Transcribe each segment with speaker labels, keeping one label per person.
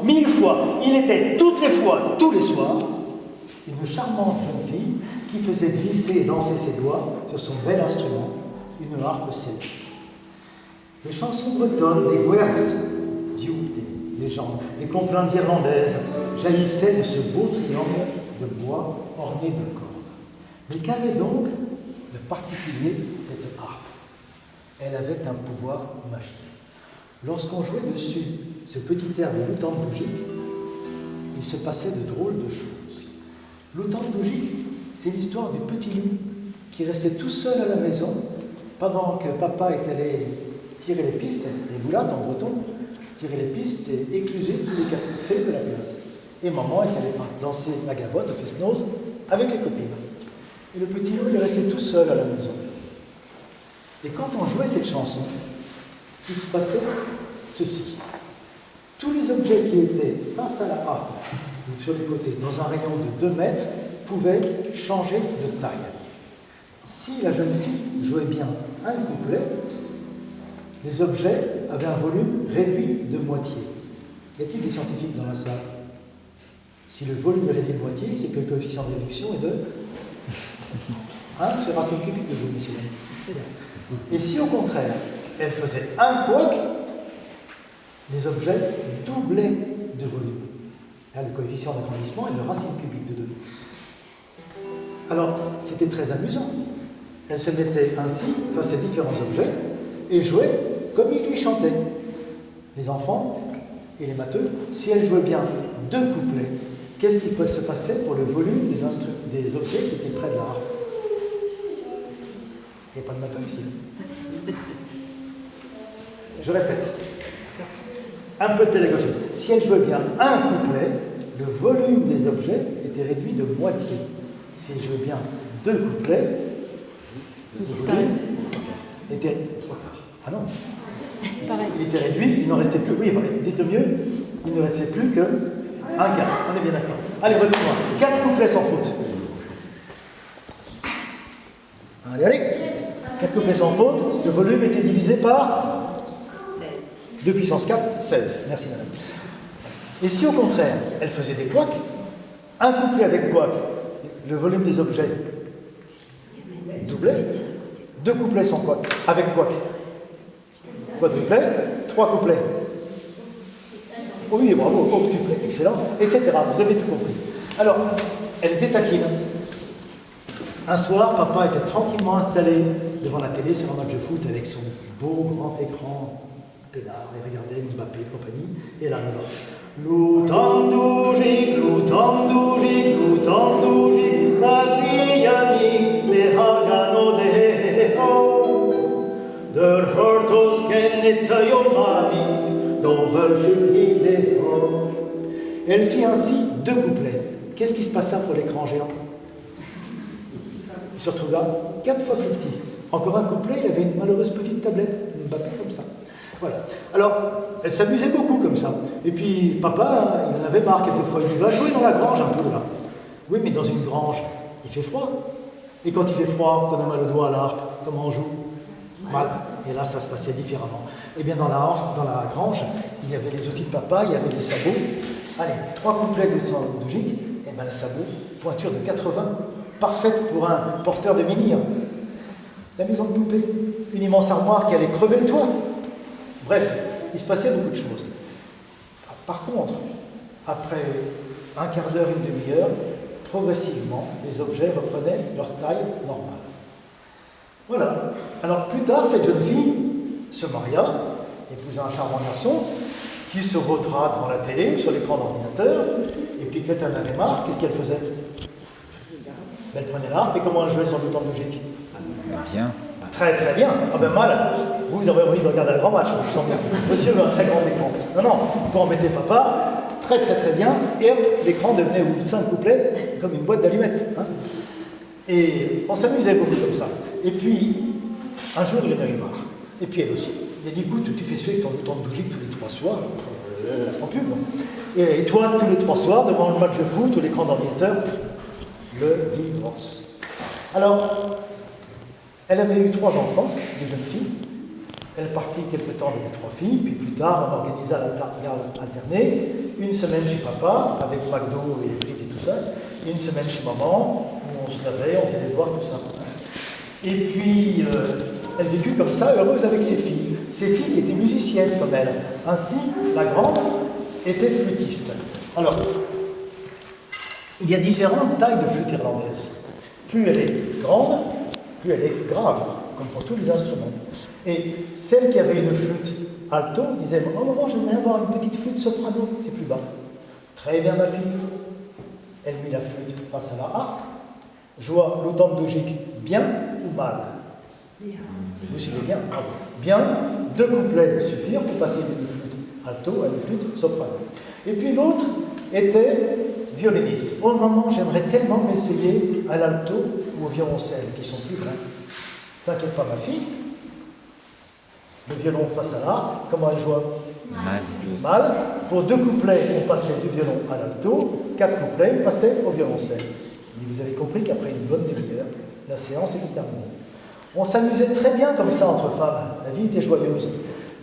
Speaker 1: 1000 fois. Il était toutes les fois, tous les soirs, une charmante jeune fille qui faisait glisser et danser ses doigts sur son bel instrument, une harpe celtique. Les chansons bretonnes, les guers, les gens, les complaintes irlandaises jaillissaient de ce beau triangle de bois orné de cordes. Mais qu'avait donc de particulier cette harpe? Elle avait un pouvoir magique. Lorsqu'on jouait dessus ce petit air de l'Outang-Doujik, il se passait de drôles de choses. L'Outang-Doujik, c'est l'histoire du petit loup qui restait tout seul à la maison pendant que papa est allé tirer les pistes, les boulattes en breton, tirer les pistes et écluser tous les cafés de la place. Et maman est allée danser la gavotte au Fest-Noz avec les copines. Et le petit loup est resté tout seul à la maison. Et quand on jouait cette chanson, il se passait ceci. Tous les objets qui étaient face à la harpe, ou sur les côtés, dans un rayon de 2 mètres, pouvaient changer de taille. Si la jeune fille jouait bien un couplet, les objets avaient un volume réduit de moitié. Y a-t-il des scientifiques dans la salle? Si le volume est réduit de moitié, c'est que le coefficient de réduction est de 1 sur racine cubique de 2, messieurs. Et si au contraire, elle faisait un couac, les objets doublaient de volume. Là, le coefficient d'agrandissement est de racine cubique de 2. Alors, c'était très amusant. Elle se mettait ainsi face à différents objets et jouait comme il lui chantait. Les enfants et les matheux, si elle jouait bien 2 couplets, qu'est-ce qui se passait pour le volume des objets qui étaient près de la harpe? Il n'y a pas de matheux ici. Je répète, un peu de pédagogie. Si elle jouait bien un couplet, le volume des objets était réduit de moitié. Si elle jouait bien 2 couplets, le volume était 3 quarts. Ah non,
Speaker 2: c'est pareil.
Speaker 1: Il était réduit, il n'en restait plus. Oui, dites-le mieux, il ne restait plus que 1 quart. On est bien d'accord. Allez, revenez-moi. 4 couplets sans faute. Allez. 4 couplets sans faute, le volume était divisé par
Speaker 2: 16.
Speaker 1: 2 puissance 4, 16. Merci madame. Et si au contraire, elle faisait des couacs, un couplet avec couac, le volume des objets doublait, 2 couplets sans couac, avec couac, quadruplet, 3 couplets. Oh oui, bravo, octuplet, excellent, etc. Vous avez tout compris. Alors, elle était taquine. Un soir, papa était tranquillement installé devant la télé sur un match de foot avec son beau grand écran pédard et regardait Mbappé et compagnie. Et là, L'Outang-Doujik, L'Outang-Doujik, L'Outang-Doujik, Pagliani, le Hagano de Ho, der Hurtos Keneta Yomani, Doverchuki de Ho. Elle fit ainsi 2 couplets. Qu'est-ce qui se passa pour l'écran géant? Il se retrouva 4 fois plus petit. Encore un couplet, il avait une malheureuse petite tablette, une Mbappé comme ça. Voilà. Alors, elle s'amusait beaucoup comme ça. Et puis, papa, il en avait marre quelquefois. Il dit, va jouer dans la grange un peu là. Oui, mais dans une grange, il fait froid. Et quand il fait froid, qu'on a mal au doigt à l'harpe, comment on joue? Mal. Et là, ça se passait différemment. Eh bien, dans la grange, il y avait les outils de papa, il y avait les sabots. Allez, 3 couplets de Doujik, et bien le sabot, pointure de 80, parfaite pour un porteur de menhir. La maison de poupée, une immense armoire qui allait crever le toit. Bref, il se passait beaucoup de choses. Par contre, après un quart d'heure, une demi-heure, progressivement, les objets reprenaient leur taille normale. Voilà. Alors plus tard, cette jeune fille se maria, épousa un charmant garçon, qui se vautra devant la télé, sur l'écran d'ordinateur, et puis quand elle en avait marre, qu'est-ce qu'elle faisait? Elle prenait l'harpe, et comment elle jouait sur l'Outang-Doujik?
Speaker 3: Bien.
Speaker 1: Très très bien. Ah ben mal. Vous avez envie de regarder un grand match, je sens bien. Monsieur veut un très grand écran. Non, non, pour embêter papa, très très très bien, et hop, l'écran devenait au bout de 5 couplets comme une boîte d'allumettes. Hein. Et on s'amusait beaucoup comme ça. Et puis, un jour, il en a eu marre. Et puis elle aussi. Il a dit, écoute, tu fais suer ton Outang-Doujik tous les 3 soirs, en pub. Et toi, tous les 3 soirs, devant le match de foot ou l'écran d'ordinateur, le divorce. Alors, elle avait eu 3 enfants, des jeunes filles. Elle partit quelque temps avec les 3 filles, puis plus tard, on organisa la garde alternée. une semaine chez papa, avec McDo et les frites et tout ça, et une semaine chez maman, où on se lavait, on faisait des devoirs, tout ça. Et puis, elle vécut comme ça, heureuse avec ses filles. Ses filles étaient musiciennes comme elle. Ainsi, la grande était flûtiste. Alors, il y a différentes tailles de flûte irlandaise. Plus elle est grande, plus elle est grave, comme pour tous les instruments. Et celle qui avait une flûte alto disait « Oh maman, j'aimerais avoir une petite flûte soprano, c'est plus bas. » Très bien ma fille. Elle mit la flûte face à la harpe, joua l'automne-dogique bien ou mal. Vous suivez bien, bravo. Bien, 2 couplets suffirent pour passer d'une flûte alto à une flûte soprano. Et puis l'autre était violoniste. Oh maman, j'aimerais tellement m'essayer à l'alto ou au violoncelle, qui sont plus grands. T'inquiète pas ma fille, le violon face à l'harpe, comment elle joue? Mal. Pour 2 couplets, on passait du violon à l'alto, 4 couplets, on passait au violoncelle. Et vous avez compris qu'après une bonne demi-heure, la séance était terminée. On s'amusait très bien comme ça entre femmes, la vie était joyeuse.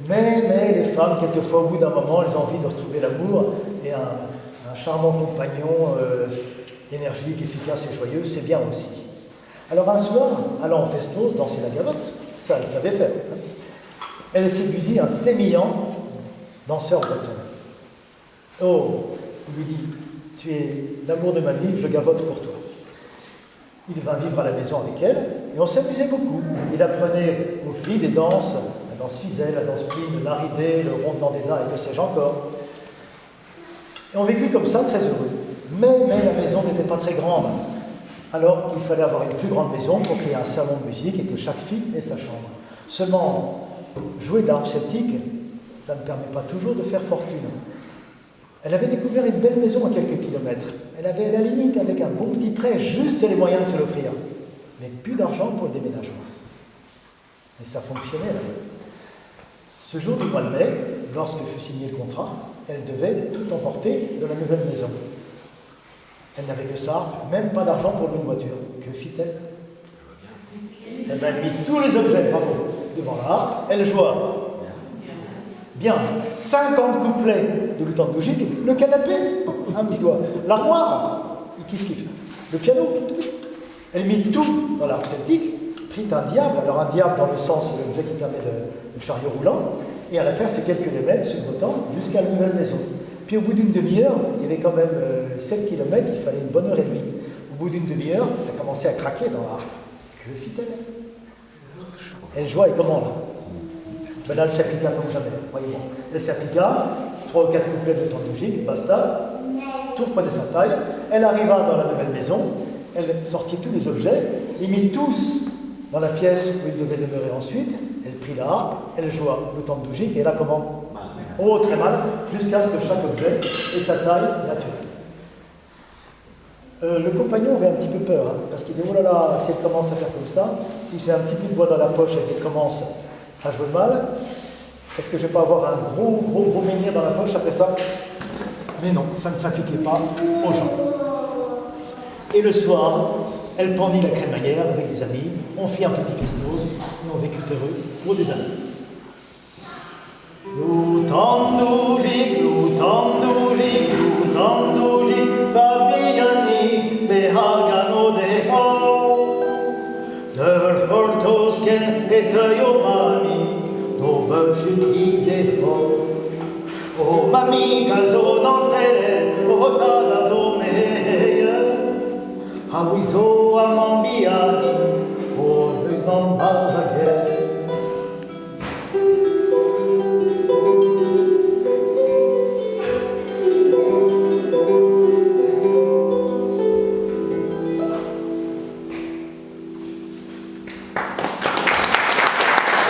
Speaker 1: Mais les femmes, quelquefois, au bout d'un moment, elles ont envie de retrouver l'amour et un charmant compagnon énergique, efficace et joyeux, c'est bien aussi. Alors un soir, allant en festos, danser la gavotte, ça elle savait faire. Elle séduisit un sémillant danseur breton. Oh, il lui dit, tu es l'amour de ma vie, je gavote pour toi. Il vint vivre à la maison avec elle, et on s'amusait beaucoup. Il apprenait aux filles des danses, la danse Fizel, la danse Pline, l'aridé, le rond d'Andéda et que sais-je encore. Et on vécut comme ça, très heureux. Mais la maison n'était pas très grande. Alors, il fallait avoir une plus grande maison pour qu'il y ait un salon de musique et que chaque fille ait sa chambre. Seulement, jouer de l'harpe celtique, ça ne permet pas toujours de faire fortune. Elle avait découvert une belle maison à quelques kilomètres. Elle avait à la limite, avec un bon petit prêt, juste les moyens de se l'offrir. Mais plus d'argent pour le déménagement. Mais ça fonctionnait là. Ce jour du mois de mai, lorsque fut signé le contrat, elle devait tout emporter de la nouvelle maison. Elle n'avait que ça, même pas d'argent pour louer une voiture. Que fit-elle? Elle mit tous les objets, devant la harpe, elle joua. Bien, 50 couplets de l'automne-dogique, le canapé, un petit doigt. L'armoire, il kiffe. Le piano, elle mit tout dans l'harpe celtique, prit un diable, alors un diable dans le sens, l'objet qui permet le chariot roulant, et à la faire ces quelques mètres sur le temps jusqu'à la nouvelle maison. Puis au bout d'une demi-heure, il y avait quand même 7 km, il fallait une bonne heure et demie. Au bout d'une demi-heure, ça commençait à craquer dans la harpe. Que fit-elle? Elle joua et comment là? Ben là, elle s'appliqua comme jamais, voyez-moi. Elle s'appliqua, 3 ou 4 couplets de automne-dogique, basta, tout reprenait sa taille. Elle arriva dans la nouvelle maison, elle sortit tous les objets, les mit tous dans la pièce où il devait demeurer ensuite. Elle prit la harpe, elle joua l'automne-dogique, et là comment? Oh, très mal, jusqu'à ce que chaque objet ait sa taille naturelle. Le compagnon avait un petit peu peur, parce qu'il dit, oh là là, si elle commence à faire comme ça, si j'ai un petit peu de bois dans la poche et qu'elle commence à jouer mal, est-ce que je ne vais pas avoir un gros menhir dans la poche après ça? Mais non, ça ne s'appliquait pas aux gens. Et le soir, elle pendit la crémaillère avec des amis, on fit un petit festos, et on vécut heureux pour des années. L'automne-dogique, Fabiani, Behagano deho, der Hortosken et Yomani, Dobelchiki deho. O mami, caso dans Céleste, o tada zo meilleur, Awizo amant